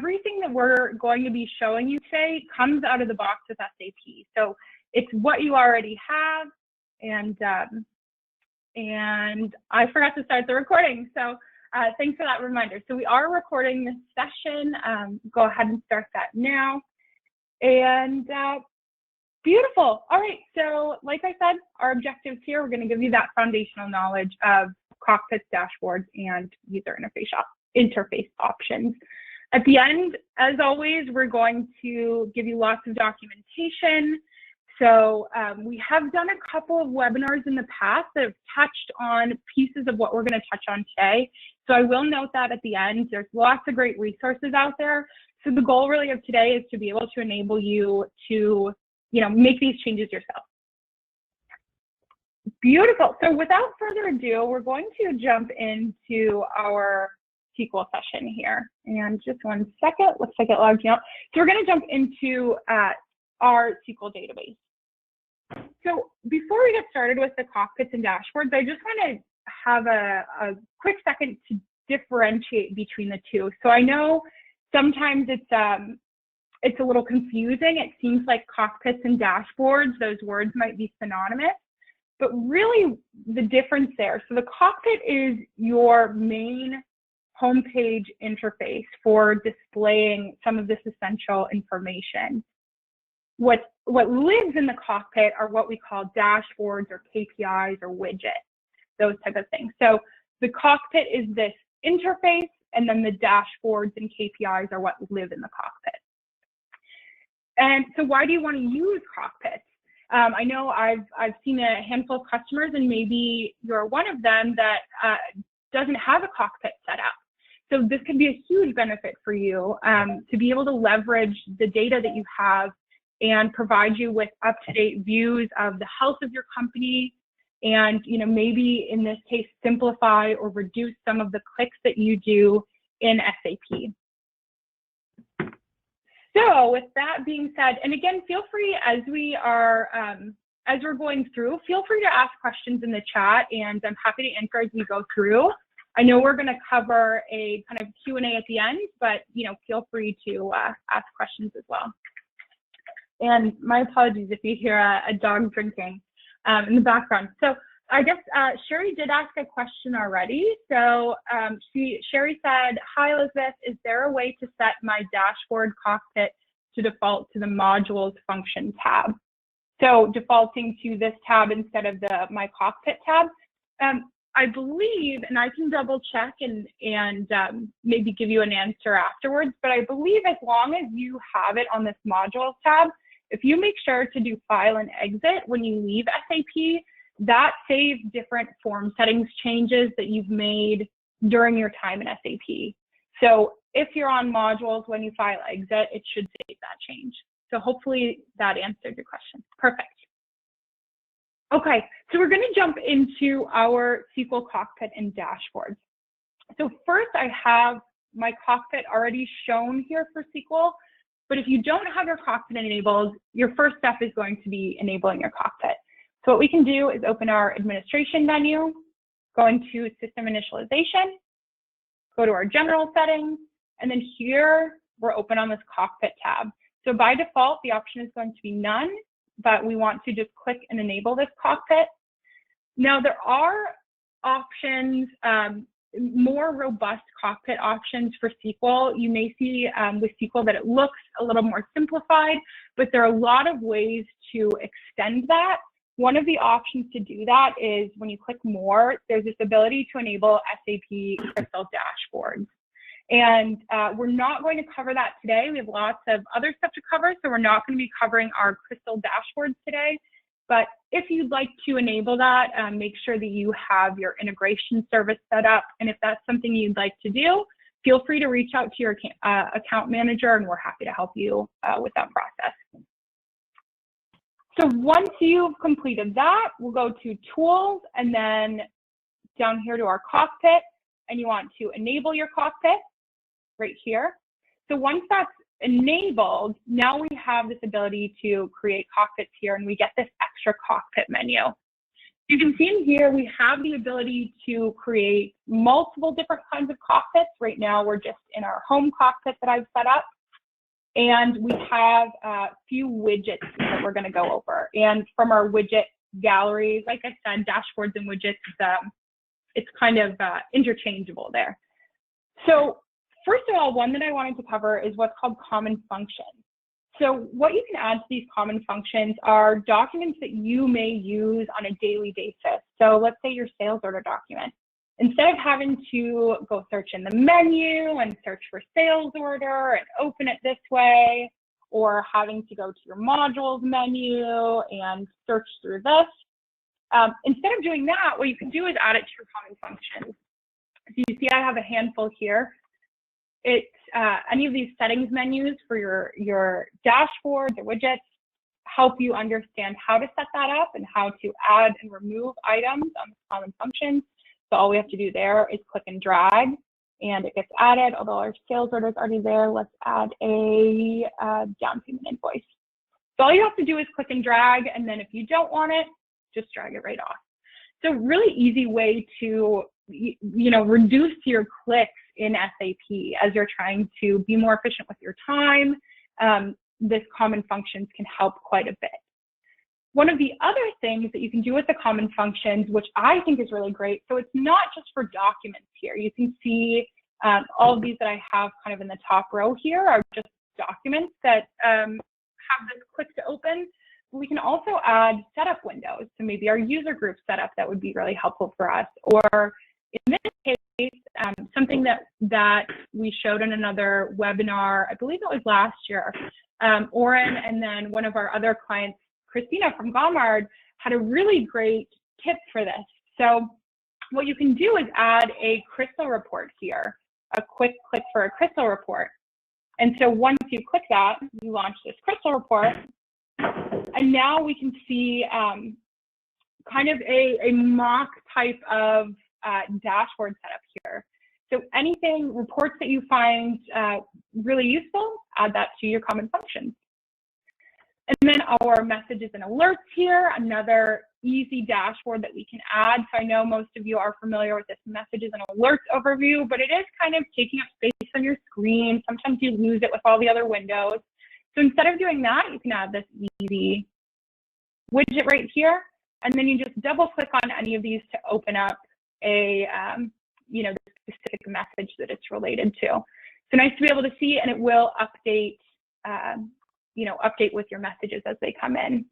everything that we're going to be showing you today comes out of the box with SAP. So it's what you already have, and I forgot to start the recording. So thanks for that reminder. So we are recording this session. Go ahead and start that now. And beautiful. All right. So like I said, our objectives here, we're going to give you that foundational knowledge of cockpits, dashboards, and user interface options. At the end, as always, we're going to give you lots of documentation. So we have done a couple of webinars in the past that have touched on pieces of what we're going to touch on today. So I will note that at the end, there's lots of great resources out there. So the goal really of today is to be able to enable you to, make these changes yourself. Beautiful. So without further ado, we're going to jump into our SQL session here. And just one second, looks like it logged me out. So we're going to jump into our SQL database. So before we get started with the cockpits and dashboards, I just want to have a quick second to differentiate between the two. So I know sometimes it's a little confusing. It seems like cockpits and dashboards, those words might be synonymous, but really the difference there. So the cockpit is your main homepage interface for displaying some of this essential information. What lives in the cockpit are what we call dashboards or KPIs or widgets, those type of things. So the cockpit is this interface, and then the dashboards and KPIs are what live in the cockpit. And so why do you want to use cockpits? I know I've seen a handful of customers, and maybe you're one of them that doesn't have a cockpit set up. So this could be a huge benefit for you to be able to leverage the data that you have and provide you with up-to-date views of the health of your company, and maybe in this case simplify or reduce some of the clicks that you do in SAP. So with that being said, and again, feel free as we're going through, feel free to ask questions in the chat, and I'm happy to answer as we go through. I know we're going to cover a kind of Q&A at the end, but feel free to ask questions as well. And my apologies if you hear a dog drinking in the background. So I guess Sherry did ask a question already. So Sherry said, "Hi Elizabeth, is there a way to set my dashboard cockpit to default to the modules function tab?" So defaulting to this tab instead of the my cockpit tab. I believe, and I can double check and maybe give you an answer afterwards, but I believe as long as you have it on this modules tab, if you make sure to do file and exit when you leave SAP, that saves different form settings changes that you've made during your time in SAP. So if you're on modules, when you file exit, it should save that change. So hopefully that answered your question. Perfect. Okay, so we're going to jump into our SQL cockpit and dashboards. So first, I have my cockpit already shown here for SQL, but if you don't have your cockpit enabled, your first step is going to be enabling your cockpit. So what we can do is open our administration menu, go into system initialization, go to our general settings, and then here we're open on this cockpit tab. So by default, the option is going to be none, but we want to just click and enable this cockpit. Now there are options, more robust cockpit options for SQL. You may see with SQL that it looks a little more simplified, but there are a lot of ways to extend that. One of the options to do that is when you click more, there's this ability to enable SAP Crystal dashboards. And we're not going to cover that today. We have lots of other stuff to cover, so we're not going to be covering our Crystal dashboards today. But if you'd like to enable that, make sure that you have your integration service set up. And if that's something you'd like to do, feel free to reach out to your account manager, and we're happy to help you with that process. So once you've completed that, we'll go to Tools, and then down here to our Cockpit, and you want to enable your Cockpit right here. So once that's enabled, now we have this ability to create cockpits here, and we get this extra cockpit menu. You can see in here, we have the ability to create multiple different kinds of cockpits. Right now, we're just in our home cockpit that I've set up. And we have a few widgets that we're going to go over. And from our widget gallery, like I said, dashboards and widgets, it's kind of interchangeable there. So first of all, one that I wanted to cover is what's called common functions. So what you can add to these common functions are documents that you may use on a daily basis. So let's say your sales order document. Instead of having to go search in the menu and search for sales order and open it this way, or having to go to your modules menu and search through this, instead of doing that, what you can do is add it to your common functions. So you see I have a handful here. It's any of these settings menus for your dashboards or widgets help you understand how to set that up and how to add and remove items on the common functions. So all we have to do there is click and drag and it gets added. Although our sales order is already there, let's add a down payment invoice. So all you have to do is click and drag, and then if you don't want it, just drag it right off. So really easy way to reduce your clicks in SAP as you're trying to be more efficient with your time. This common functions can help quite a bit. One of the other things that you can do with the common functions, which I think is really great, so it's not just for documents here. You can see all of these that I have kind of in the top row here are just documents that have this click to open. We can also add setup windows. So maybe our user group setup, that would be really helpful for us. Or in this case, something that we showed in another webinar, I believe it was last year, Oren and then one of our other clients, Christina from Gomard, had a really great tip for this. So what you can do is add a crystal report here, a quick click for a crystal report. And so once you click that, you launch this crystal report. And now we can see kind of a mock type of dashboard setup here. So anything, reports that you find really useful, add that to your common functions. And then our messages and alerts here, another easy dashboard that we can add. So I know most of you are familiar with this messages and alerts overview, but it is kind of taking up space on your screen. Sometimes you lose it with all the other windows. So instead of doing that, you can add this easy widget right here, and then you just double click on any of these to open up a the specific message that it's related to. So nice to be able to see, and it will update update with your messages as they come in.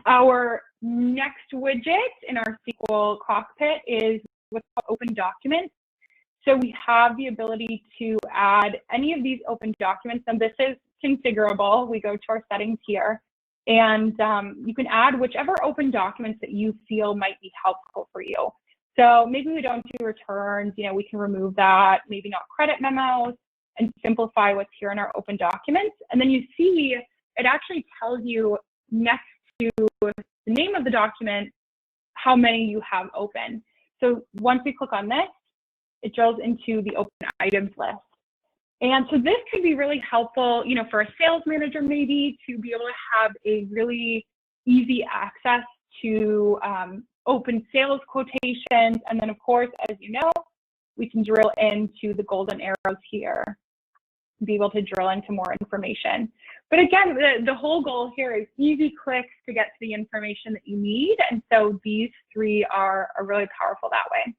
Our next widget in our SQL cockpit is what's called open documents. So we have the ability to add any of these open documents, and this is configurable. We go to our settings here, and you can add whichever open documents that you feel might be helpful for you. So maybe we don't do returns, we can remove that, maybe not credit memos, and simplify what's here in our open documents. And then you see it actually tells you next to the name of the document how many you have open. So once we click on this, it drills into the open items list. And so this could be really helpful, for a sales manager maybe, to be able to have a really easy access to open sales quotations. And then of course, as you know, we can drill into the golden arrows here, be able to drill into more information. But again, the whole goal here is easy clicks to get to the information that you need. And so these three are really powerful that way.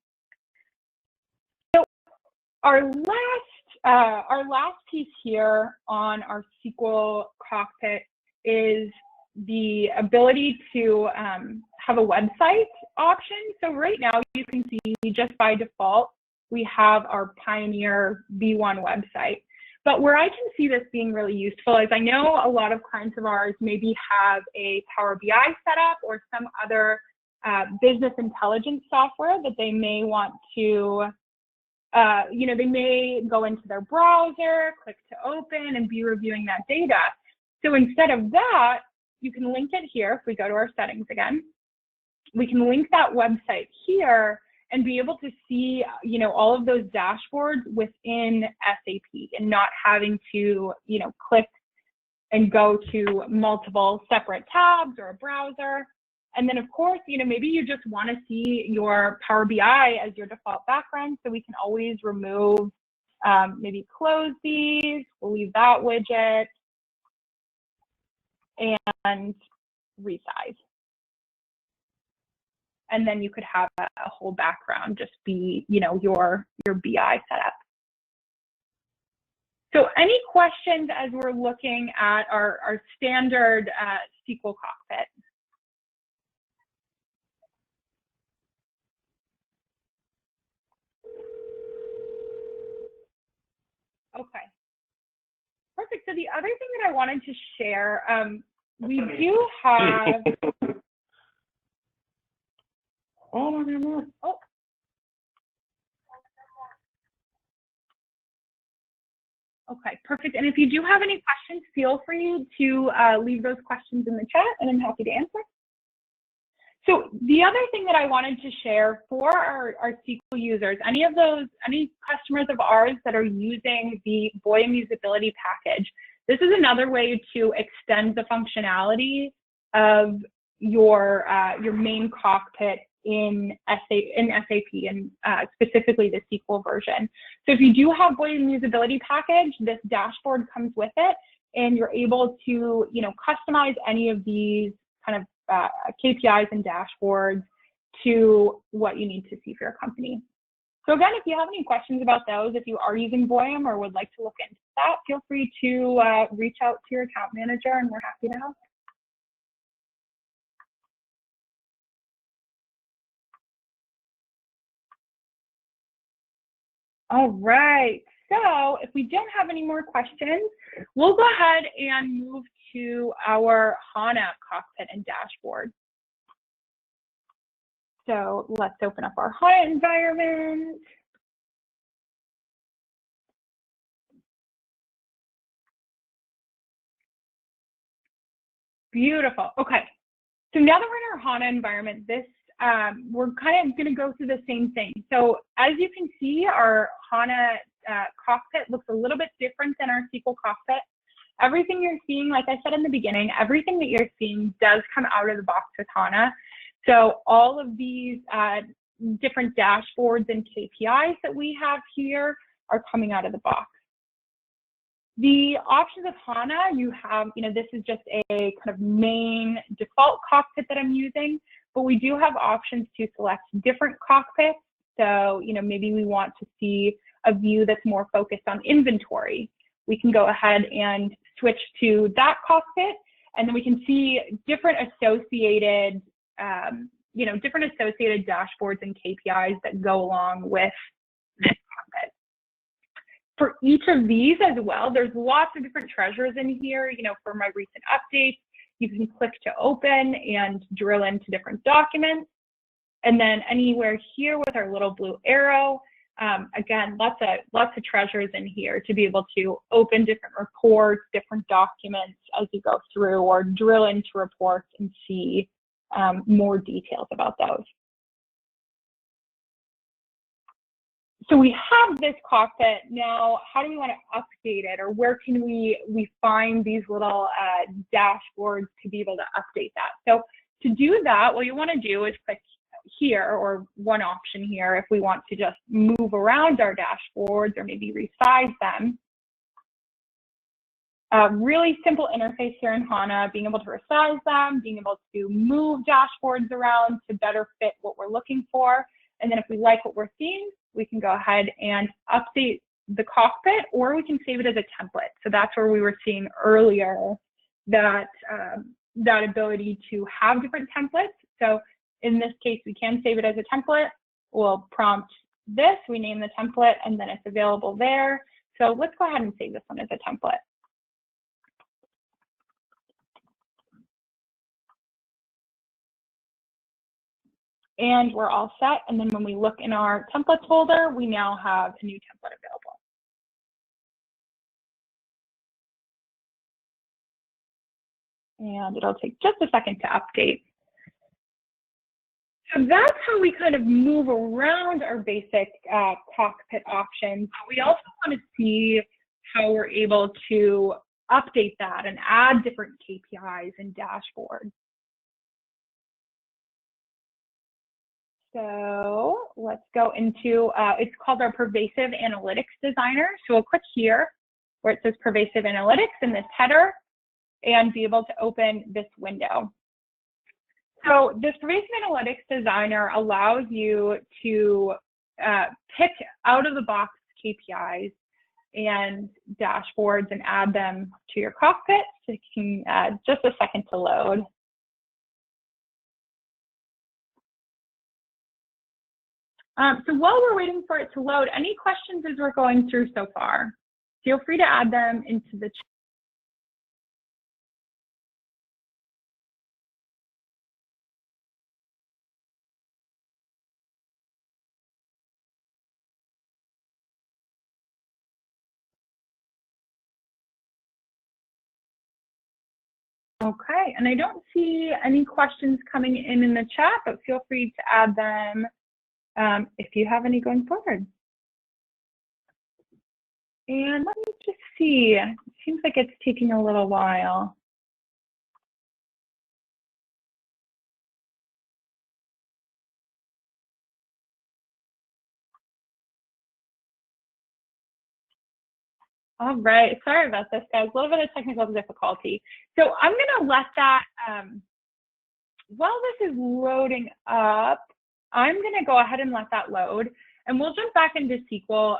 So our last piece here on our SQL cockpit is the ability to have a website option. So right now you can see just by default, we have our Pioneer V1 website. But where I can see this being really useful is I know a lot of clients of ours maybe have a Power BI setup or some other business intelligence software that they may want to, they may go into their browser, click to open, and be reviewing that data. So instead of that, you can link it here. If we go to our settings again, we can link that website here and be able to see, all of those dashboards within SAP and not having to, click and go to multiple separate tabs or a browser. And then of course, maybe you just want to see your Power BI as your default background, so we can always remove, maybe close these, we'll leave that widget, and resize. And then you could have a whole background just be, your BI setup. So any questions as we're looking at our standard SQL cockpit? Okay. Perfect. So the other thing that I wanted to share, we do have. Oh. Okay, perfect. And if you do have any questions, feel free to leave those questions in the chat, and I'm happy to answer. So the other thing that I wanted to share for our SQL users, any customers of ours that are using the Boyum usability package, this is another way to extend the functionality of your main cockpit in SAP, and specifically the SQL version. So if you do have Boyum usability package, this dashboard comes with it, and you're able to customize any of these kind of KPIs and dashboards to what you need to see for your company. So again, if you have any questions about those, if you are using Boyum or would like to look into that, feel free to reach out to your account manager, and we're happy to help. All right, so if we don't have any more questions, we'll go ahead and move to our HANA cockpit and dashboard. So let's open up our HANA environment. Beautiful. Okay, so now that we're in our HANA environment, we're kind of going to go through the same thing. So as you can see, our HANA cockpit looks a little bit different than our SQL cockpit. Everything you're seeing, like I said in the beginning, everything that you're seeing does come out of the box with HANA. So all of these different dashboards and KPIs that we have here are coming out of the box. The options of HANA, you have, this is just a kind of main default cockpit that I'm using, but we do have options to select different cockpits. So, maybe we want to see a view that's more focused on inventory. We can go ahead and switch to that cockpit, and then we can see different associated, different associated dashboards and KPIs that go along with this cockpit. For each of these as well, there's lots of different treasures in here. For my recent updates, you can click to open and drill into different documents. And then anywhere here with our little blue arrow, again, lots of treasures in here to be able to open different reports, different documents as you go through, or drill into reports and see more details about those. So we have this cockpit now. How do we want to update it, or where can we find these little dashboards to be able to update that? So to do that, what you want to do is click here, or one option here, if we want to just move around our dashboards or maybe resize them. Really simple interface here in HANA, being able to resize them, being able to move dashboards around to better fit what we're looking for. And then if we like what we're seeing, we can go ahead and update the cockpit, or we can save it as a template. So that's where we were seeing earlier that, that ability to have different templates. So in this case, we can save it as a template. We'll prompt this, we name the template, and then it's available there. So let's go ahead and save this one as a template. And we're all set. And then when we look in our templates folder, we now have a new template available. And it'll take just a second to update. So that's how we kind of move around our basic cockpit options. We also want to see how we're able to update that and add different KPIs and dashboards. So let's go into, it's called our Pervasive Analytics Designer. So we'll click here where it says Pervasive Analytics in this header and be able to open this window. So this Pervasive Analytics Designer allows you to pick out of the box KPIs and dashboards and add them to your cockpit. So it can just a second to load. So while we're waiting for it to load, any questions as we're going through so far? Feel free to add them into the chat. Okay, and I don't see any questions coming in the chat, but feel free to add them if you have any going forward. And let me just see, it seems like it's taking a little while. All right, sorry about this, guys. A little bit of technical difficulty. So I'm gonna let that, while this is loading up, I'm gonna go ahead and let that load, and we'll jump back into SQL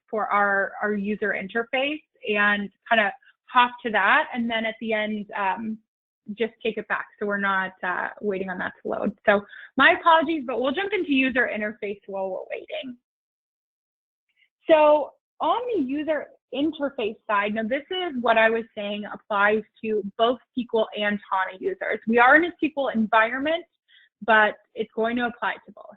for our user interface and kind of hop to that, and then at the end, just take it back so we're not waiting on that to load. So my apologies, but we'll jump into user interface while we're waiting. So on the user interface side, now this is what I was saying applies to both SQL and HANA users. We are in a SQL environment, but it's going to apply to both.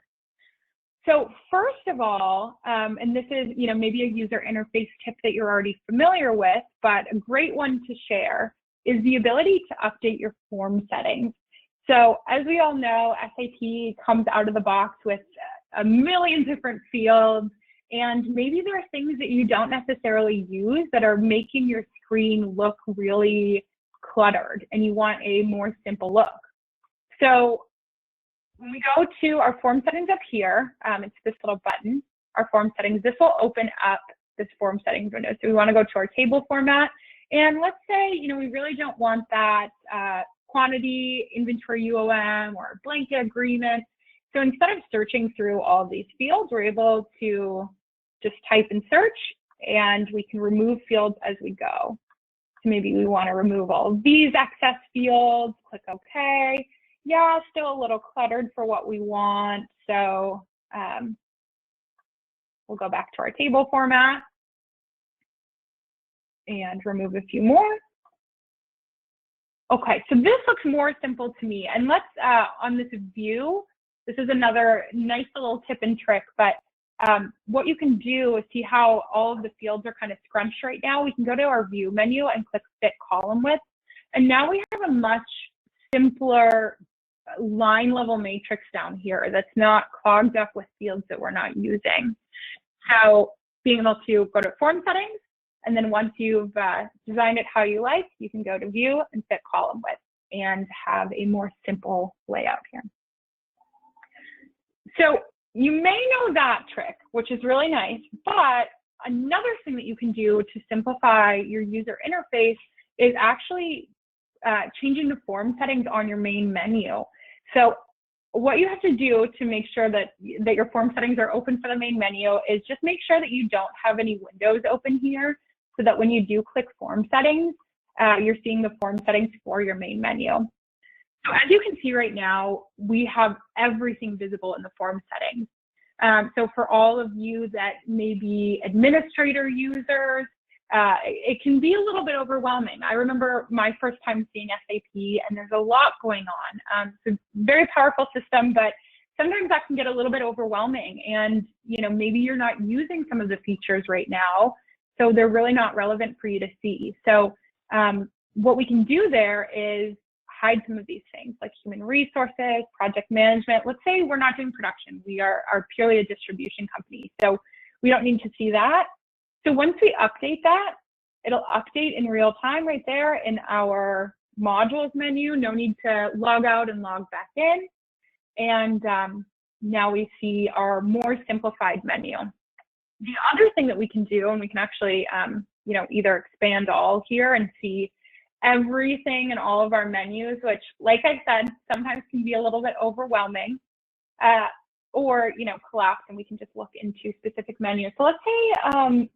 So first of all, and this is maybe a user interface tip that you're already familiar with, but a great one to share is the ability to update your form settings. So as we all know, SAP comes out of the box with a million different fields, and maybe there are things that you don't necessarily use that are making your screen look really cluttered, and you want a more simple look. So when we go to our form settings up here, it's this little button, our form settings, this will open up this form settings window. So we want to go to our table format, and let's say, we really don't want that quantity, inventory UOM, or blanket agreement. So instead of searching through all these fields, we're able to just type and search, and we can remove fields as we go. So maybe we want to remove all of these excess fields, click OK. Yeah, still a little cluttered for what we want. So we'll go back to our table format and remove a few more. Okay, so this looks more simple to me. And let's, on this view, this is another nice little tip and trick, but what you can do is see how all of the fields are kind of scrunched right now. We can go to our view menu and click fit column width. And now we have a much simpler line level matrix down here that's not clogged up with fields that we're not using. So being able to go to form settings, and then once you've designed it how you like, you can go to view and fit column width and have a more simple layout here. So you may know that trick, which is really nice, but another thing that you can do to simplify your user interface is actually changing the form settings on your main menu. So what you have to do to make sure that your form settings are open for the main menu is just make sure that you don't have any windows open here, so that when you do click form settings, you're seeing the form settings for your main menu. So as you can see right now, we have everything visible in the form settings. So for all of you that may be administrator users, it can be a little bit overwhelming. I remember my first time seeing SAP, and there's a lot going on. It's a very powerful system, but sometimes that can get a little bit overwhelming, and maybe you're not using some of the features right now, so they're really not relevant for you to see. So what we can do there is hide some of these things like human resources, project management. Let's say we're not doing production. We are purely a distribution company, so we don't need to see that. So once we update that, it'll update in real time right there in our modules menu. No need to log out and log back in. And now we see our more simplified menu. The other thing that we can do, and we can actually, you know, either expand all here and see everything in all of our menus, which, like I said, sometimes can be a little bit overwhelming, or, you know, collapse, and we can just look into specific menus. So let's say,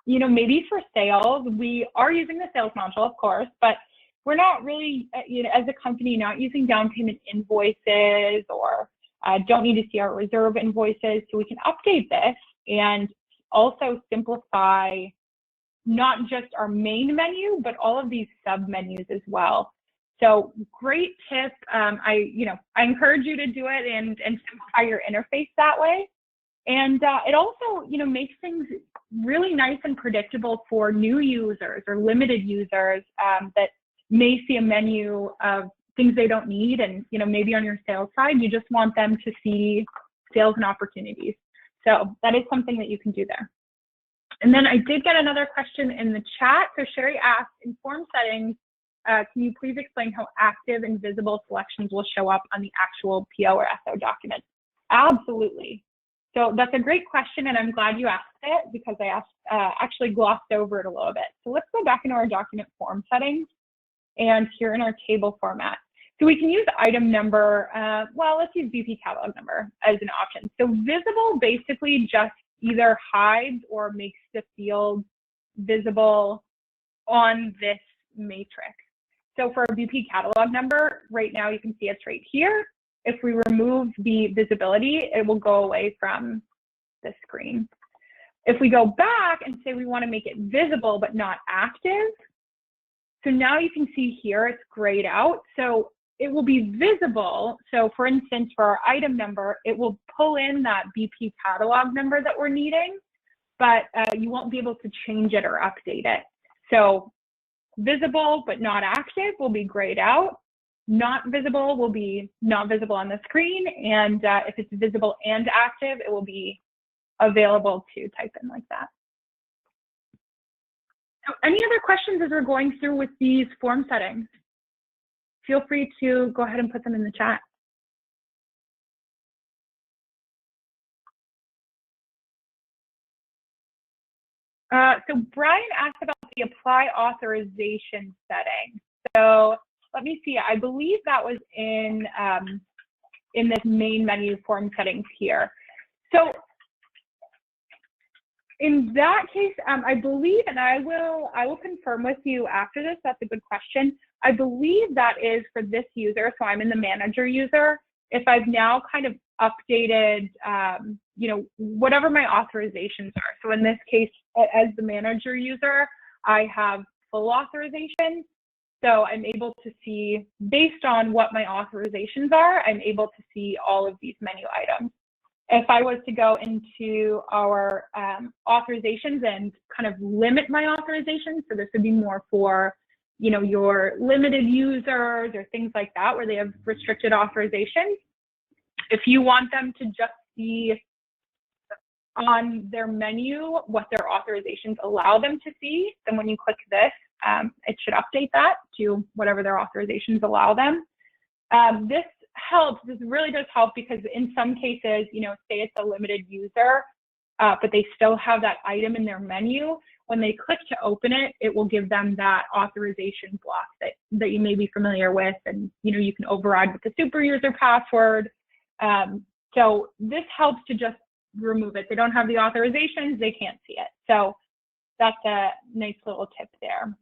you know, maybe for sales, we are using the sales module, of course, but we're not really, you know, as a company, not using down payment invoices, or don't need to see our reserve invoices. So we can update this and also simplify not just our main menu, but all of these sub menus as well. So great tip. I encourage you to do it and simplify your interface that way. And it also, you know, makes things really nice and predictable for new users or limited users that may see a menu of things they don't need. And, you know, maybe on your sales side, you just want them to see sales and opportunities. So that is something that you can do there. And then I did get another question in the chat. So Sherry asked, in form settings, can you please explain how active and visible selections will show up on the actual PO or SO document? Absolutely. So that's a great question, and I'm glad you asked it, because I actually glossed over it a little bit. So let's go back into our document form settings, and here in our table format. So we can use item number, well, let's use BP catalog number as an option. So visible basically just either hides or makes the field visible on this matrix. So for a BP catalog number, right now you can see it's right here. If we remove the visibility, it will go away from the screen. If we go back and say we want to make it visible but not active, so now you can see here it's grayed out. So it will be visible. So for instance, for our item number, it will pull in that BP catalog number that we're needing, but you won't be able to change it or update it. So visible but not active will be grayed out. Not visible will be not visible on the screen. And if it's visible and active, it will be available to type in like that. So any other questions as we're going through with these form settings? Feel free to go ahead and put them in the chat. So Brian asked about the apply authorization setting. So let me see, I believe that was in this main menu form settings here. So in that case, I believe, and I will confirm with you after this, that's a good question. I believe that is for this user, so I'm in the manager user. If I've now kind of updated, you know, whatever my authorizations are. So in this case, as the manager user, I have full authorization. So I'm able to see, based on what my authorizations are, I'm able to see all of these menu items. If I was to go into our authorizations and kind of limit my authorizations, so this would be more for, you know, your limited users or things like that, where they have restricted authorizations. If you want them to just see on their menu what their authorizations allow them to see, then when you click this, it should update that to whatever their authorizations allow them. This helps, this really does help, because in some cases, you know, say it's a limited user, but they still have that item in their menu. When they click to open it, it will give them that authorization block that you may be familiar with, and you know, you can override with the super user password. So this helps to just remove it. They don't have the authorizations, they can't see it. So that's a nice little tip there.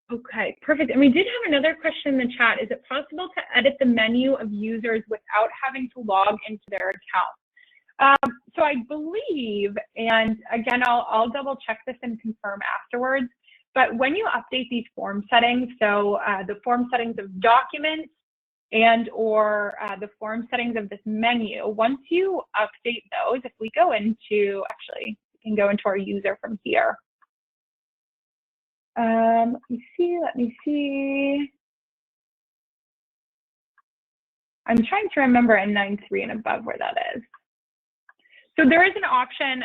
Okay, perfect. And we did have another question in the chat. Is it possible to edit the menu of users without having to log into their account? So I believe, and again, I'll double check this and confirm afterwards, but when you update these form settings, so the form settings of documents and or the form settings of this menu, once you update those, if we go into, actually, we can go into our user from here. Let me see. I'm trying to remember in 9.3 and above where that is. So there is an option,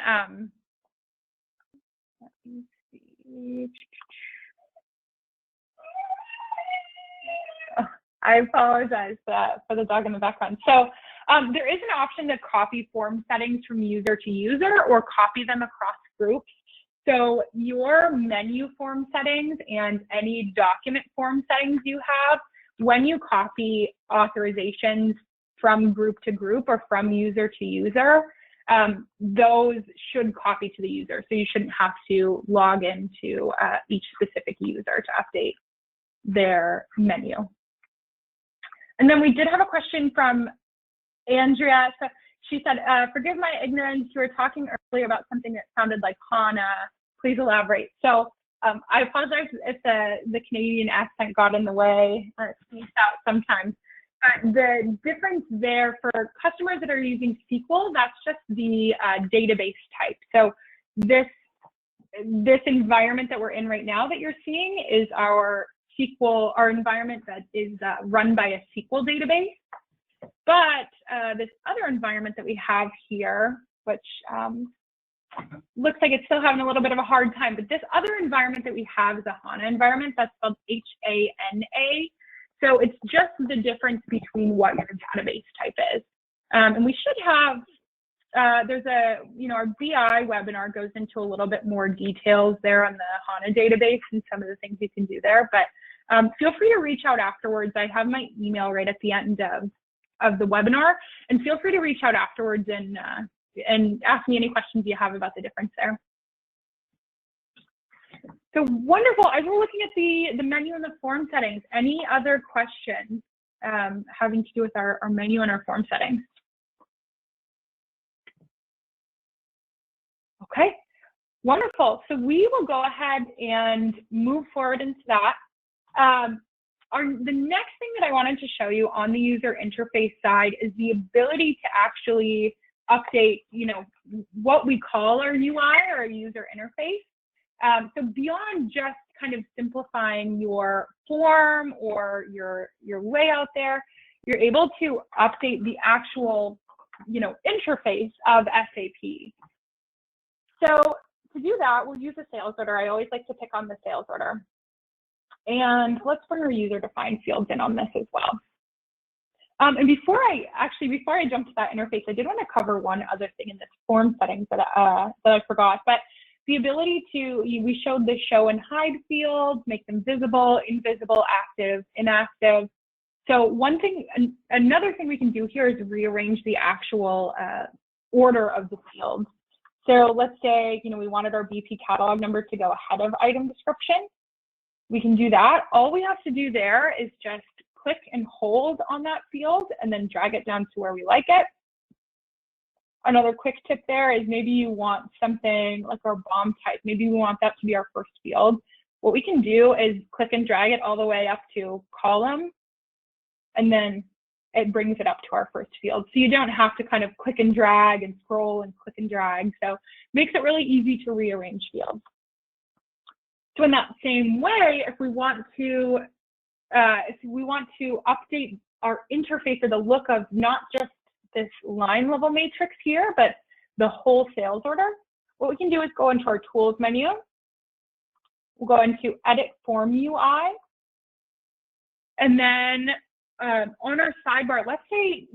let me see. I apologize for the dog in the background. So there is an option to copy form settings from user to user or copy them across groups. So your menu form settings and any document form settings you have, when you copy authorizations from group to group or from user to user, those should copy to the user. So you shouldn't have to log into each specific user to update their menu. And then we did have a question from Andrea. So she said, forgive my ignorance, you were talking earlier about something that sounded like HANA. Please elaborate. So I apologize if the Canadian accent got in the way, or it sneaks out sometimes. The difference there for customers that are using SQL, that's just the database type. So this environment that we're in right now that you're seeing is our SQL, our environment that is run by a SQL database. But this other environment that we have here, which looks like it's still having a little bit of a hard time, but this other environment that we have is a HANA environment that's spelled HANA. So it's just the difference between what your database type is. And we should have, there's a, our BI webinar goes into a little bit more details there on the HANA database and some of the things you can do there. But feel free to reach out afterwards. I have my email right at the end of the webinar, and feel free to reach out afterwards and ask me any questions you have about the difference there. So wonderful. As we're looking at the menu and the form settings, any other questions having to do with our menu and our form settings? Okay, wonderful. So we will go ahead and move forward into that. The next thing that I wanted to show you on the user interface side is the ability to actually update, what we call our UI or our user interface. So beyond just kind of simplifying your form or your layout there, you're able to update the actual, interface of SAP. So to do that, we'll use a sales order. I always like to pick on the sales order. And let's bring our user-defined fields in on this as well. And before I jump to that interface, I did want to cover one other thing in this form settings that I forgot. But the ability to, we showed the show and hide fields, make them visible, invisible, active, inactive. So another thing we can do here is rearrange the actual order of the fields. So let's say, we wanted our BP catalog number to go ahead of item description. We can do that. All we have to do there is just click and hold on that field and then drag it down to where we like it. Another quick tip there is maybe you want something like our BOM type. Maybe we want that to be our first field. What we can do is click and drag it all the way up to column, and then it brings it up to our first field. So you don't have to kind of click and drag and scroll and click and drag. So it makes it really easy to rearrange fields. So in that same way, if we want to update our interface or the look of not just this line level matrix here, but the whole sales order, what we can do is go into our tools menu. We'll go into edit form UI. And then on our sidebar, let's say,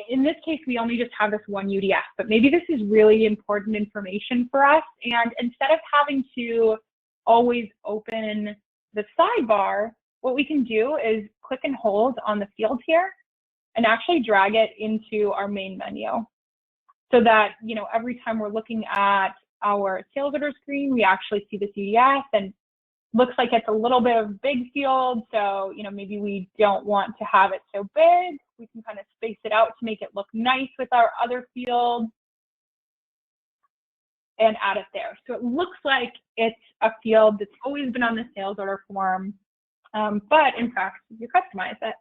in this case, we only just have this one UDF, but maybe this is really important information for us. And instead of having to always open the sidebar, what we can do is click and hold on the field here and actually drag it into our main menu so that, every time we're looking at our sales order screen, we actually see this UDF and looks like it's a little bit of big field. So, maybe we don't want to have it so big. We can kind of space it out to make it look nice with our other fields and add it there. So it looks like it's a field that's always been on the sales order form, but in fact, you customize it.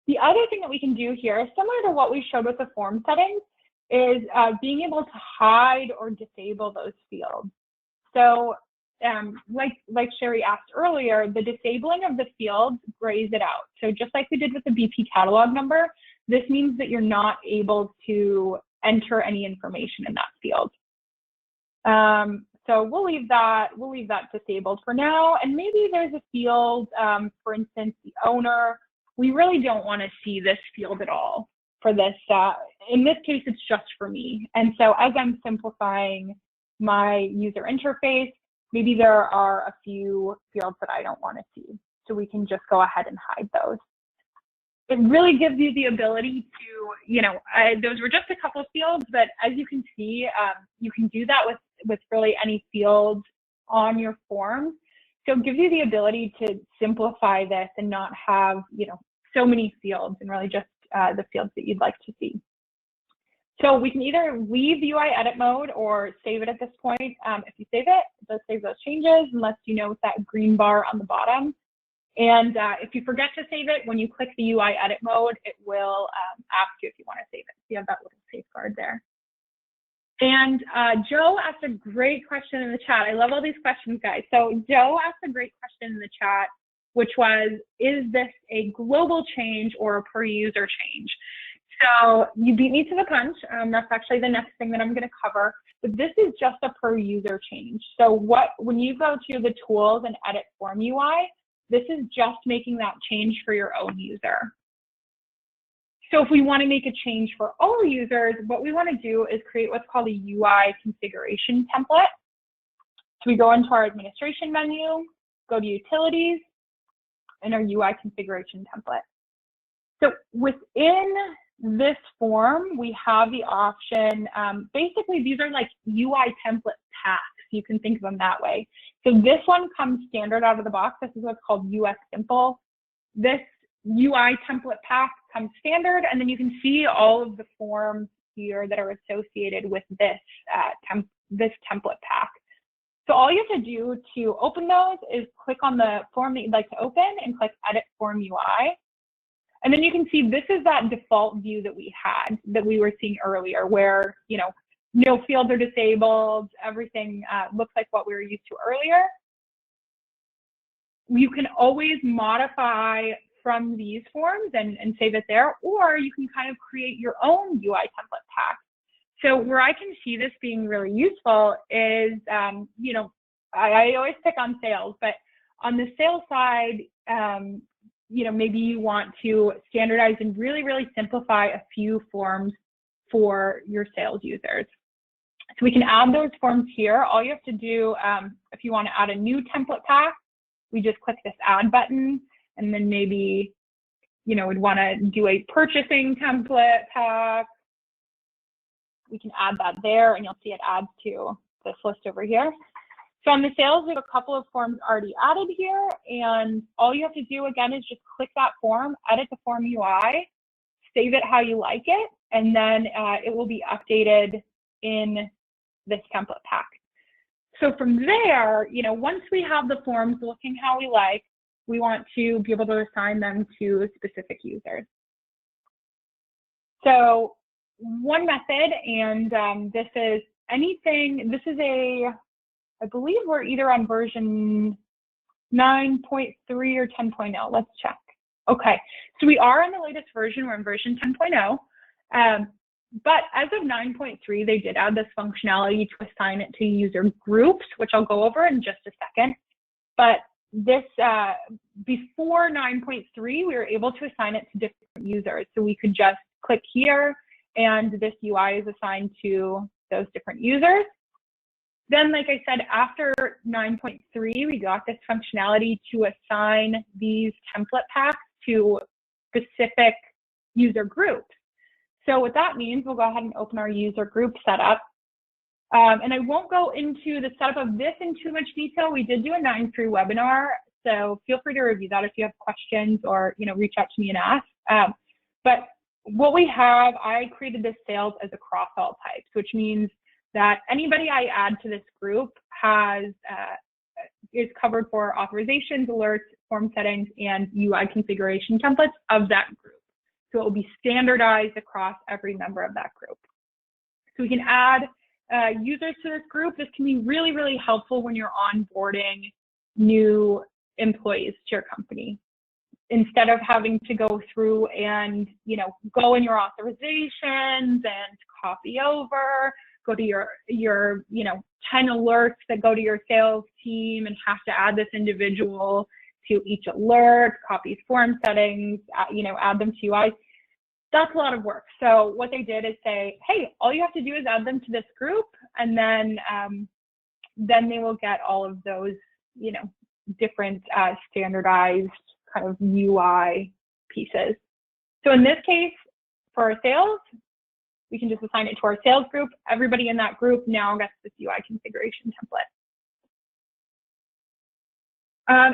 The other thing that we can do here, similar to what we showed with the form settings, is being able to hide or disable those fields. So like Sherry asked earlier, the disabling of the fields grays it out. So just like we did with the BP catalog number, this means that you're not able to enter any information in that field. So we'll leave that disabled for now. And maybe there's a field, for instance, the owner we really don't want to see this field at all for this. In this case, it's just for me. And so as I'm simplifying my user interface, maybe there are a few fields that I don't want to see. So we can just go ahead and hide those. It really gives you the ability to, those were just a couple of fields, but as you can see, you can do that with really any fields on your form. So it gives you the ability to simplify this and not have, so many fields, and really just the fields that you'd like to see. So we can either leave UI edit mode or save it at this point. If you save it, it does save those changes and lets you know with that green bar on the bottom. And if you forget to save it, when you click the UI edit mode, it will ask you if you want to save it. So you have that little safeguard there. And Joe asked a great question in the chat. I love all these questions, guys. So Joe asked a great question in the chat, which was, is this a global change or a per user change? So you beat me to the punch. That's actually the next thing that I'm going to cover. But this is just a per user change. So when you go to the tools and edit form UI, this is just making that change for your own user. So if we want to make a change for all users, what we want to do is create what's called a UI configuration template. So we go into our administration menu, go to utilities, and our UI configuration template. So within this form, we have the option, basically these are like UI template packs. You can think of them that way. So this one comes standard out of the box. This is what's called US Simple. This UI template pack comes standard, and then you can see all of the forms here that are associated with this, this template pack. So all you have to do to open those is click on the form that you'd like to open and click Edit Form UI. And then you can see this is that default view that we had, that we were seeing earlier, where, no fields are disabled, everything looks like what we were used to earlier. You can always modify from these forms and save it there, or you can kind of create your own UI template pack. So where I can see this being really useful is, I always pick on sales, but on the sales side, maybe you want to standardize and really, really simplify a few forms for your sales users. So we can add those forms here. All you have to do, if you want to add a new template pack, we just click this add button, and then maybe, we'd want to do a purchasing template pack. We can add that there, and you'll see it adds to this list over here. So on the sales, we have a couple of forms already added here, and all you have to do again is just click that form, edit the form UI, save it how you like it, and then it will be updated in this template pack. So from there, once we have the forms looking how we like, we want to be able to assign them to specific users. So one method, and this is I believe we're either on version 9.3 or 10.0. Let's check. Okay, so we are on the latest version. We're in version 10.0. But as of 9.3, they did add this functionality to assign it to user groups, which I'll go over in just a second. But this, before 9.3, we were able to assign it to different users. So we could just click here, and this UI is assigned to those different users. Then, like I said, after 9.3, we got this functionality to assign these template packs to specific user groups. So what that means, we'll go ahead and open our user group setup. And I won't go into the setup of this in too much detail. We did do a 9.3 webinar, so feel free to review that if you have questions, or reach out to me and ask. But what we have, I created this sales as across all types, which means that anybody I add to this group is covered for authorizations, alerts, form settings, and UI configuration templates of that group. So it will be standardized across every member of that group. So we can add users to this group. This can be really, really helpful when you're onboarding new employees to your company. Instead of having to go through and, go in your authorizations and copy over, go to your 10 alerts that go to your sales team and have to add this individual to each alert, copies form settings, add them to UI. That's a lot of work. So what they did is say, hey, all you have to do is add them to this group, and then they will get all of those, different standardized kind of UI pieces. So in this case, for our sales, we can just assign it to our sales group. Everybody in that group now gets this UI configuration template.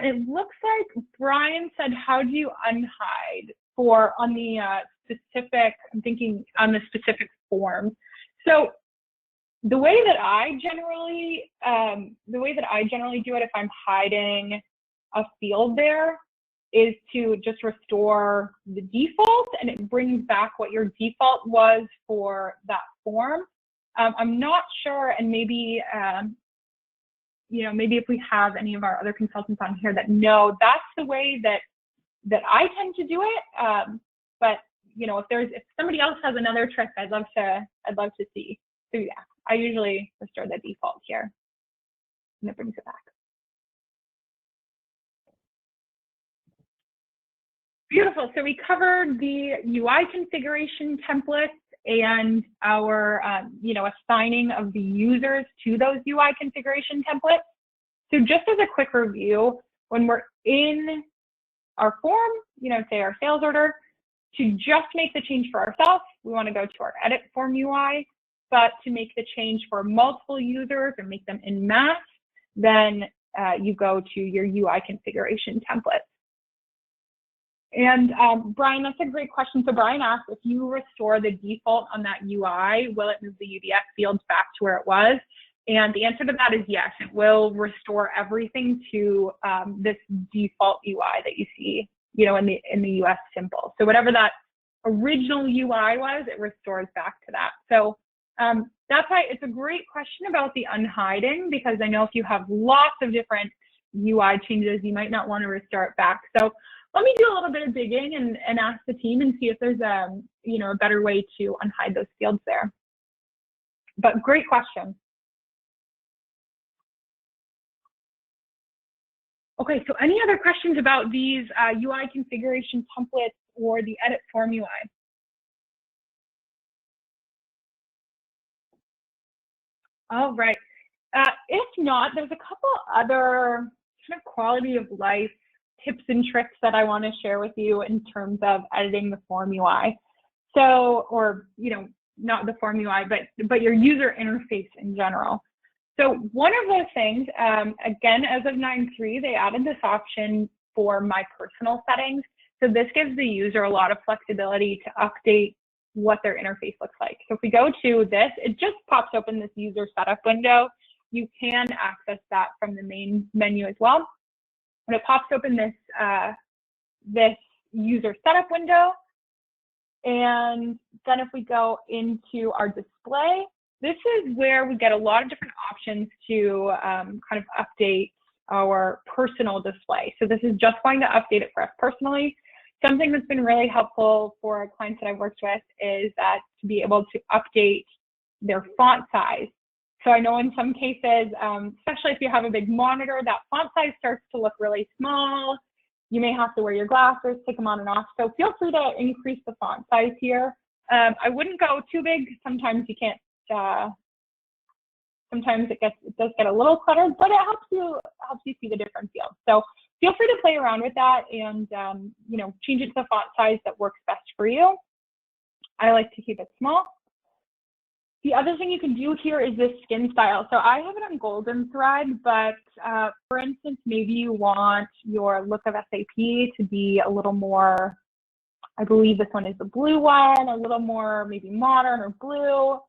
It looks like Brian said, how do you unhide on the specific, I'm thinking on the specific form. So the way that I generally do it if I'm hiding a field there is to just restore the default, and it brings back what your default was for that form. I'm not sure, and maybe maybe if we have any of our other consultants on here that know, that's the way that I tend to do it. But if somebody else has another trick, I'd love to see. So yeah, I usually restore the default here, and it brings it back. Beautiful. So we covered the UI configuration templates and our, assigning of the users to those UI configuration templates. So just as a quick review, when we're in our form, say our sales order, to just make the change for ourselves, we want to go to our edit form UI. But to make the change for multiple users or make them en masse, then you go to your UI configuration template. And Brian, that's a great question. So Brian asked, if you restore the default on that UI, will it move the UBX fields back to where it was? And the answer to that is yes, it will restore everything to this default UI that you see, in the US simple. So whatever that original UI was, it restores back to that. So that's why it's a great question about the unhiding, because I know if you have lots of different UI changes, you might not want to restore it back. So let me do a little bit of digging and ask the team and see if there's a better way to unhide those fields there. But great question. Okay, so any other questions about these UI configuration templates or the edit form UI? All right. If not, there's a couple other kind of quality of life tips and tricks that I want to share with you in terms of editing the form UI. So, or, not the form UI, but your user interface in general. So one of those things, again, as of 9.3, they added this option for my personal settings. So this gives the user a lot of flexibility to update what their interface looks like. So if we go to this, it just pops open this user setup window. You can access that from the main menu as well. And it pops open this, this user setup window. And then if we go into our display, this is where we get a lot of different options to kind of update our personal display. So this is just going to update it for us personally. Something that's been really helpful for clients that I've worked with is that to be able to update their font size. So I know in some cases, especially if you have a big monitor, that font size starts to look really small. You may have to wear your glasses, take them on and off. So feel free to increase the font size here. I wouldn't go too big. Sometimes you can't, sometimes it does get a little cluttered, but it helps you see the different fields. So feel free to play around with that and change it to the font size that works best for you. I like to keep it small. The other thing you can do here is this skin style. So I have it on golden thread, but for instance, maybe you want your look of SAP to be a little more, I believe this one is the blue one, a little more maybe modern or blue.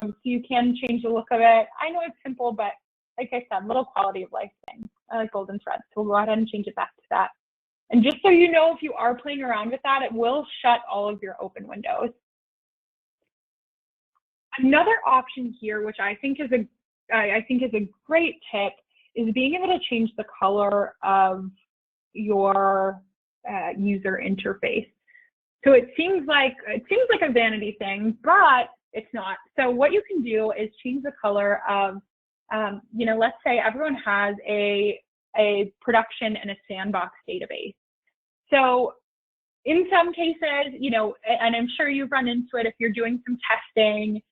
So you can change the look of it. I know it's simple, but like I said, little quality of life thing. I like golden thread, so we'll go ahead and change it back to that. And just so you know, if you are playing around with that, it will shut all of your open windows. Another option here, which I think is a great tip, is being able to change the color of your user interface. So it seems like a vanity thing, but it's not. So what you can do is change the color of, let's say everyone has a a production and a sandbox database. So in some cases, you know, and I'm sure you've run into it if you're doing some testing,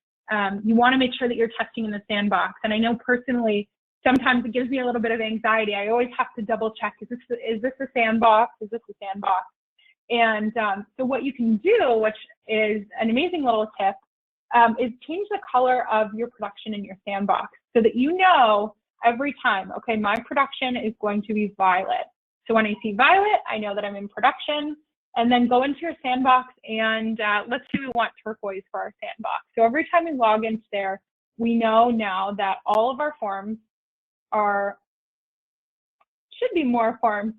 you want to make sure that you're testing in the sandbox. And I know personally, sometimes it gives me a little bit of anxiety. I always have to double check, is this a sandbox? Is this a sandbox? And so what you can do, which is an amazing little tip, is change the color of your production in your sandbox so that you know every time, okay, my production is going to be violet. So when I see violet, I know that I'm in production. And then go into your sandbox and let's say we want turquoise for our sandbox. So every time we log into there, we know now that all of our forms should be more forms,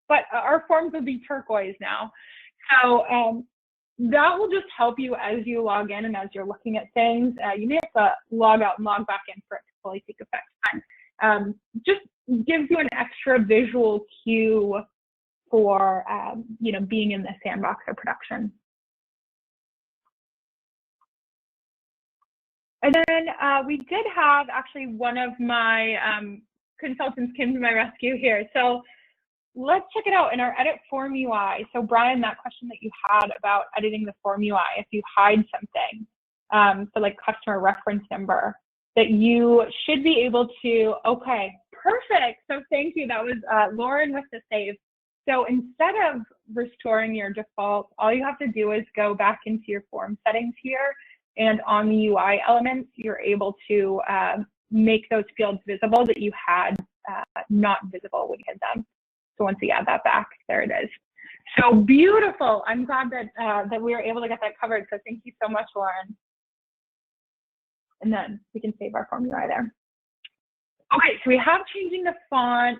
but our forms will be turquoise now. So that will just help you as you log in and as you're looking at things. You may have to log out and log back in for it to fully take effect. Just gives you an extra visual cue for you know, being in the sandbox or production. And then we did have actually one of my consultants came to my rescue here. So let's check it out in our edit form UI. So Brian, that question that you had about editing the form UI, if you hide something, so like customer reference number, that you should be able to, okay, perfect. So thank you. That was Lauren with the save. So instead of restoring your default, all you have to do is go back into your form settings here, and on the UI elements, you're able to make those fields visible that you had not visible when you hid them. So once you add that back, there it is. So beautiful. I'm glad that that we were able to get that covered. So thank you so much, Lauren. And then we can save our form UI there. Okay, so we have changing the font.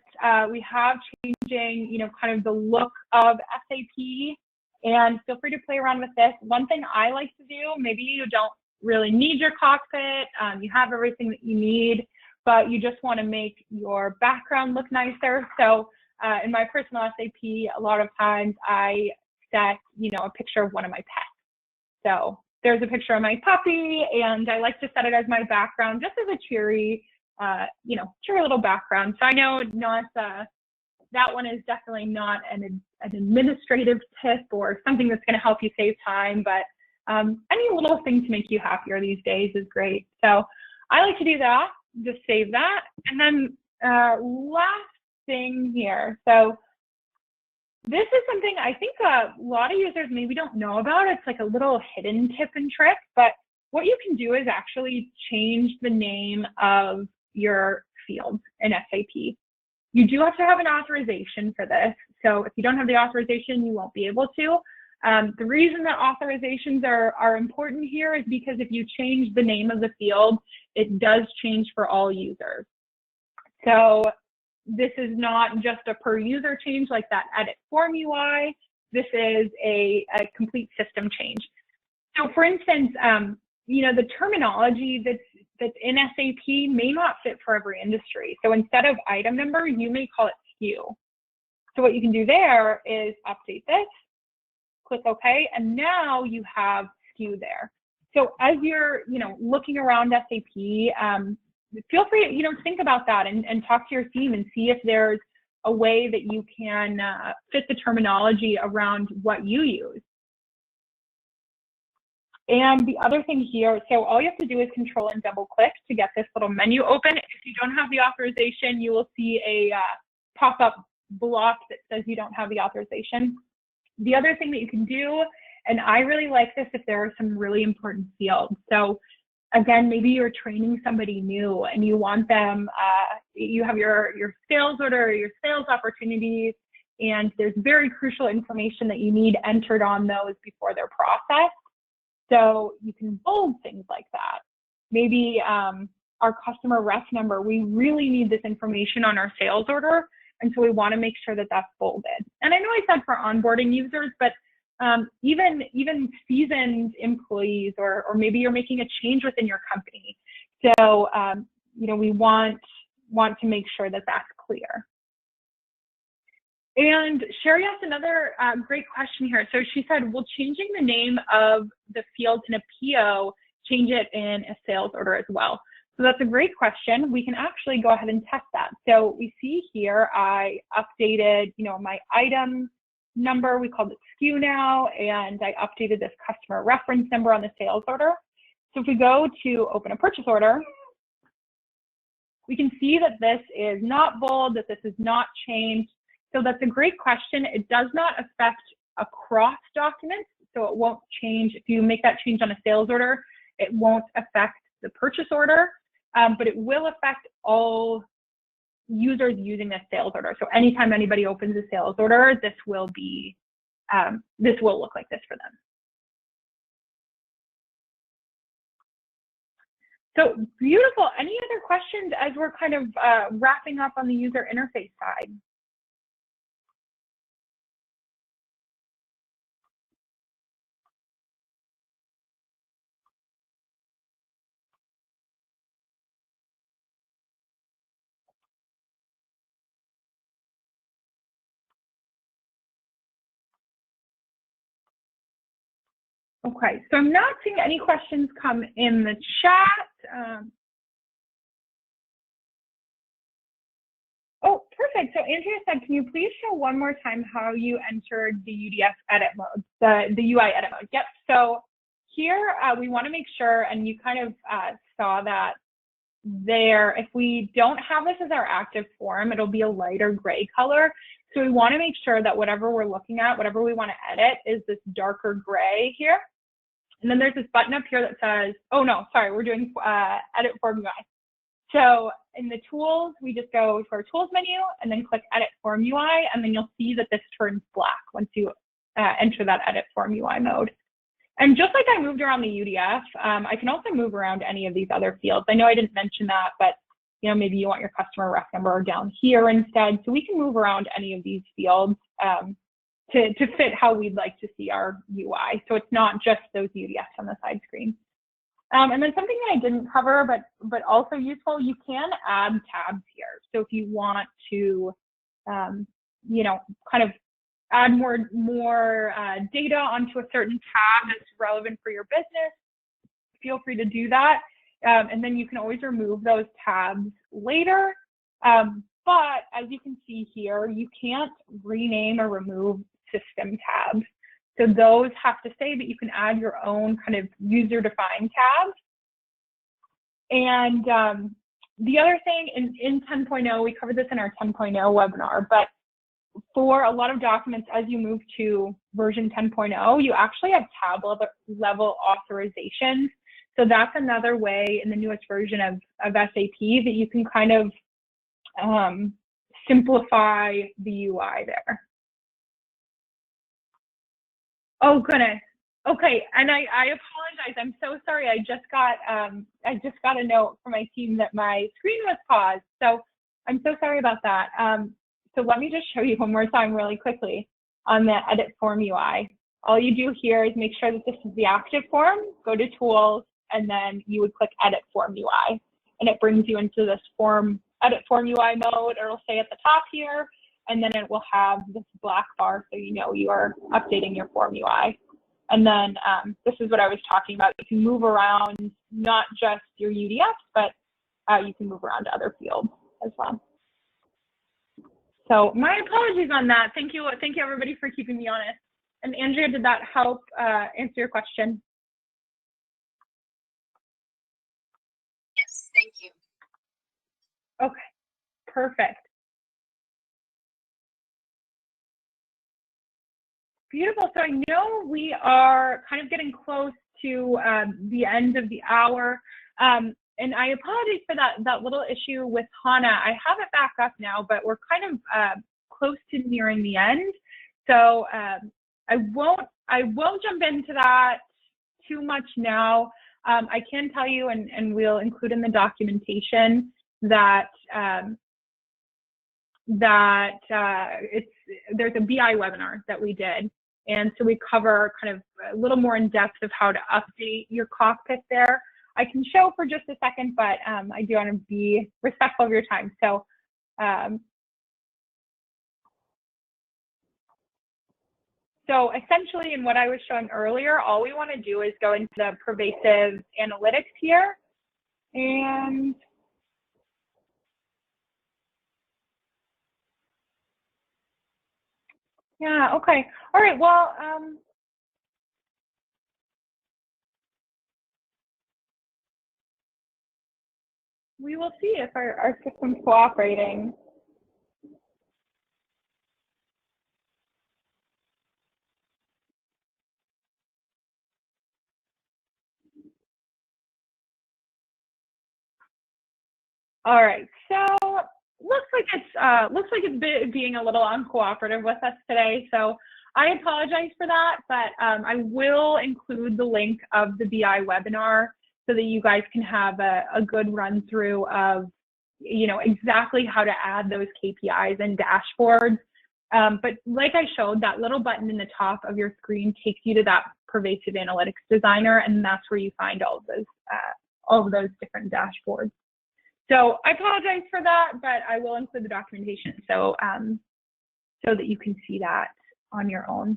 We have changing, you know, kind of the look of SAP. And feel free to play around with this. One thing I like to do, maybe you don't really need your cockpit, you have everything that you need, but you just want to make your background look nicer. So in my personal SAP, a lot of times I set, you know, a picture of one of my pets. So there's a picture of my puppy, and I like to set it as my background, just as a cheery, you know, cheery little background. So I know not that one is definitely not an administrative tip or something that's going to help you save time, but any little thing to make you happier these days is great. So I like to do that, just save that. And then last thing here. So this is something I think a lot of users maybe don't know about. It's like a little hidden tip and trick, but what you can do is actually change the name of your fields in SAP. You do have to have an authorization for this. So if you don't have the authorization, you won't be able to. The reason that authorizations are important here is because if you change the name of the field, it does change for all users. So this is not just a per user change like that edit form UI. This is a complete system change. So for instance, you know, the terminology that's in SAP may not fit for every industry. So instead of item number, you may call it SKU. So what you can do there is update this, click OK, and now you have SKU there. So as you're, you know, looking around SAP, feel free, you know, think about that and talk to your team and see if there's a way that you can fit the terminology around what you use. And the other thing here, so all you have to do is control and double click to get this little menu open. If you don't have the authorization, you will see a pop-up block that says you don't have the authorization. The other thing that you can do, and I really like this if there are some really important fields. So again, maybe you're training somebody new and you want them, you have your sales order, your sales opportunities, and there's very crucial information that you need entered on those before they're processed. So you can bold things like that. Maybe our customer ref number, we really need this information on our sales order, and so we want to make sure that that's bolded. And I know I said for onboarding users, but even seasoned employees, or maybe you're making a change within your company. So you know, we want to make sure that that's clear. And Sherry asked another great question here. So she said, will changing the name of the field in a PO change it in a sales order as well? So that's a great question. We can actually go ahead and test that. So we see here, I updated, my item number, we called it SKU now, and I updated this customer reference number on the sales order. So if we go to open a purchase order, we can see that this is not bold, that this is not changed. So that's a great question. It does not affect across documents, so it won't change. If you make that change on a sales order, it won't affect the purchase order, but it will affect all users using this sales order. So anytime anybody opens a sales order, this will look like this for them. So beautiful. Any other questions as we're kind of wrapping up on the user interface side? Okay, so I'm not seeing any questions come in the chat. Oh, perfect. So Andrea said, can you please show one more time how you entered the UDF edit mode, the UI edit mode? Yep. So here we want to make sure, and you kind of saw that there, if we don't have this as our active form, it'll be a lighter gray color. So we want to make sure that whatever we're looking at, whatever we want to edit, is this darker gray here. And then there's this button up here that says, oh no, sorry, we're doing edit form UI. So in the tools, we just go to our tools menu and then click edit form UI, and then you'll see that this turns black once you enter that edit form UI mode. And just like I moved around the UDF, I can also move around any of these other fields. I know I didn't mention that, but maybe you want your customer ref number down here instead. So we can move around any of these fields to fit how we'd like to see our UI. So it's not just those UDFs on the side screen. And then something that I didn't cover, but also useful, you can add tabs here. So if you want to, kind of add more data onto a certain tab that's relevant for your business, feel free to do that. And then you can always remove those tabs later. But as you can see here, you can't rename or remove system tabs. So those have to stay, but you can add your own kind of user-defined tabs. And the other thing in 10.0, we covered this in our 10.0 webinar, but for a lot of documents, as you move to version 10.0, you actually have tab level authorizations. So that's another way in the newest version of SAP that you can kind of simplify the UI there. Oh goodness. Okay, and I apologize. I'm so sorry. I just got a note from my team that my screen was paused. So I'm so sorry about that. So let me just show you one more time really quickly on the edit form UI. All you do here is make sure that this is the active form, go to tools, and then you would click edit form UI. And it brings you into this edit form UI mode. It'll say at the top here, and then it will have this black bar so you know you are updating your form UI. And then this is what I was talking about. You can move around not just your UDFs, but you can move around to other fields as well. So my apologies on that. Thank you everybody for keeping me honest. And Andrea, did that help answer your question? Yes, thank you. Okay, perfect. Beautiful. So I know we are kind of getting close to the end of the hour. And I apologize for that little issue with HANA. I have it back up now, but we're kind of close to nearing the end. So I won't jump into that too much now. I can tell you, and we'll include in the documentation that there's a BI webinar that we did. And so we cover kind of a little more in depth of how to update your cockpit there. I can show for just a second, but I do want to be respectful of your time. So so essentially, in what I was showing earlier, all we want to do is go into the Pervasive analytics here. And yeah, okay. All right, well, we will see if our system's cooperating. All right, so looks like it's being a little uncooperative with us today. So I apologize for that, but I will include the link of the BI webinar so that you guys can have a good run through of, you know, exactly how to add those KPIs and dashboards. But like I showed, that little button in the top of your screen takes you to that Pervasive Analytics Designer, and that's where you find all of those different dashboards. So I apologize for that, but I will include the documentation so that you can see that on your own.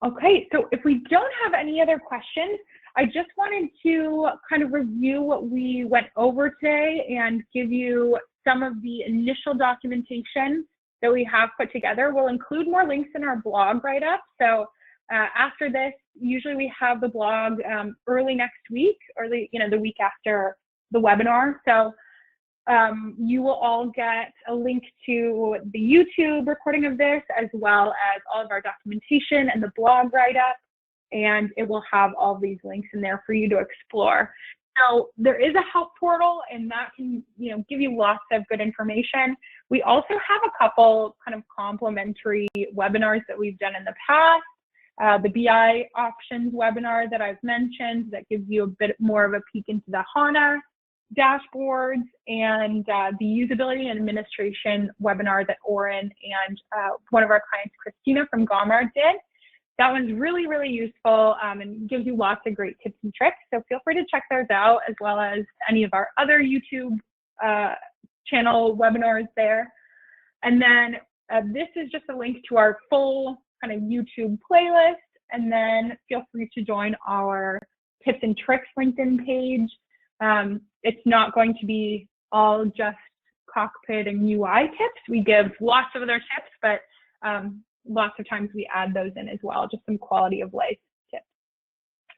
Okay, so if we don't have any other questions, I just wanted to kind of review what we went over today and give you some of the initial documentation that we have put together. We'll include more links in our blog write-up. So after this, usually we have the blog early next week, or the week after the webinar. So you will all get a link to the YouTube recording of this, as well as all of our documentation and the blog write-up, and it will have all these links in there for you to explore. So there is a help portal, and that can, you know, give you lots of good information. We also have a couple kind of complimentary webinars that we've done in the past. The BI options webinar that I've mentioned that gives you a bit more of a peek into the HANA dashboards, and the usability and administration webinar that Oren and one of our clients, Christina from Gomar, did. That one's really, really useful and gives you lots of great tips and tricks. So feel free to check those out, as well as any of our other YouTube channel webinars there. And then this is just a link to our full kind of YouTube playlist. And then feel free to join our tips and tricks LinkedIn page. It's not going to be all just Cockpit and UI tips. We give lots of other tips, but lots of times we add those in as well, just some quality of life tips.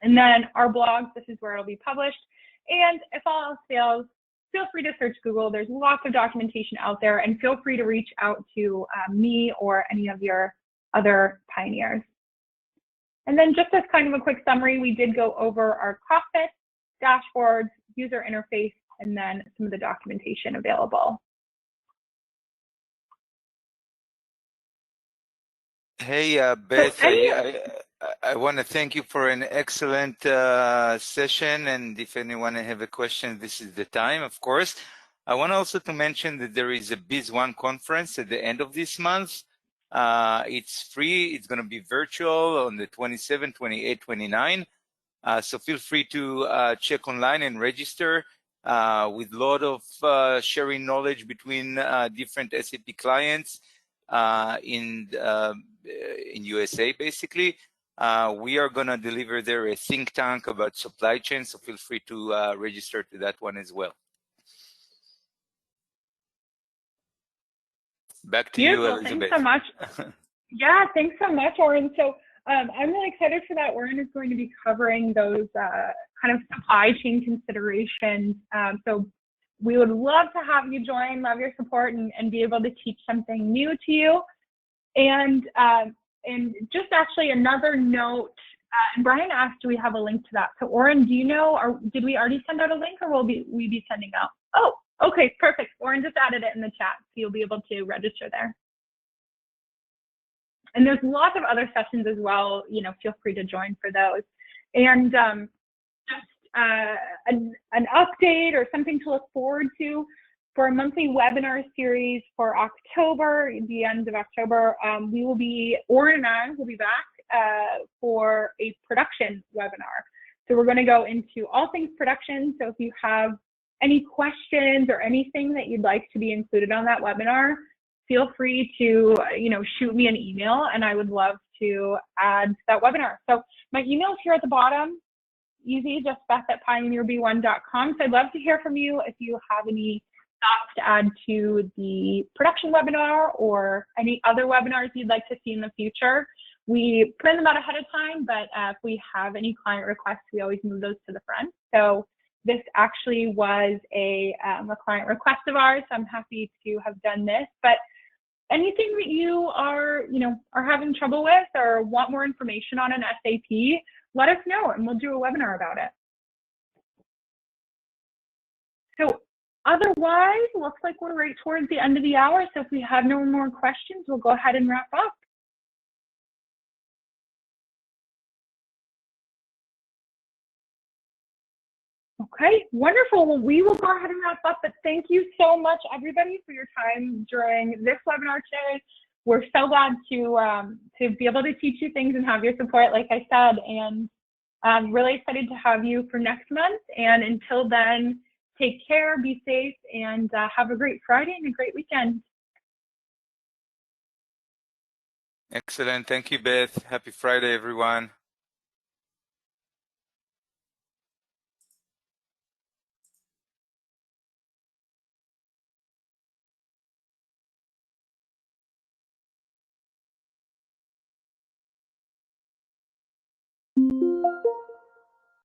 And then our blog, this is where it'll be published. And if all else fails, feel free to search Google. There's lots of documentation out there, and feel free to reach out to me or any of your other pioneers. And then just as kind of a quick summary, we did go over our Cockpit, dashboards, user interface, and then some of the documentation available. Hey, Beth, I want to thank you for an excellent session. And if anyone have a question, this is the time, of course. I want also to mention that there is a Biz One conference at the end of this month. It's free. It's going to be virtual on the 27, 28, 29. So feel free to check online and register with a lot of sharing knowledge between different SAP clients in USA, basically. We are going to deliver there a think tank about supply chain, so feel free to register to that one as well. Back to you, Elizabeth. Thanks so much. Yeah, thanks so much, Oren. So I'm really excited for that. Oren is going to be covering those kind of supply chain considerations. So we would love to have you join, love your support, and be able to teach something new to you. And just actually another note, and Brian asked, do we have a link to that? So Oren, do you know, or did we already send out a link, or will we be sending out? Oh, okay, perfect. Oren just added it in the chat, so you'll be able to register there. And there's lots of other sessions as well. You know, feel free to join for those. And just an update or something to look forward to for a monthly webinar series for October, the end of October. Oren and I will be back for a production webinar. So we're going to go into all things production. So if you have any questions or anything that you'd like to be included on that webinar, feel free to, shoot me an email, and I would love to add that webinar. So my email is here at the bottom, easy, just beth@pioneerb1.com. So I'd love to hear from you if you have any thoughts to add to the production webinar or any other webinars you'd like to see in the future. We plan them out ahead of time, but if we have any client requests, we always move those to the front. So this actually was a client request of ours, so I'm happy to have done this. But anything that you are having trouble with or want more information on in SAP, let us know and we'll do a webinar about it. So otherwise, looks like we're right towards the end of the hour. So if we have no more questions, we'll go ahead and wrap up. Okay, wonderful. Well, we will go ahead and wrap up, but thank you so much, everybody, for your time during this webinar today. We're so glad to be able to teach you things and have your support, like I said, and I'm really excited to have you for next month. And until then, take care, be safe, and have a great Friday and a great weekend. Excellent. Thank you, Beth. Happy Friday, everyone.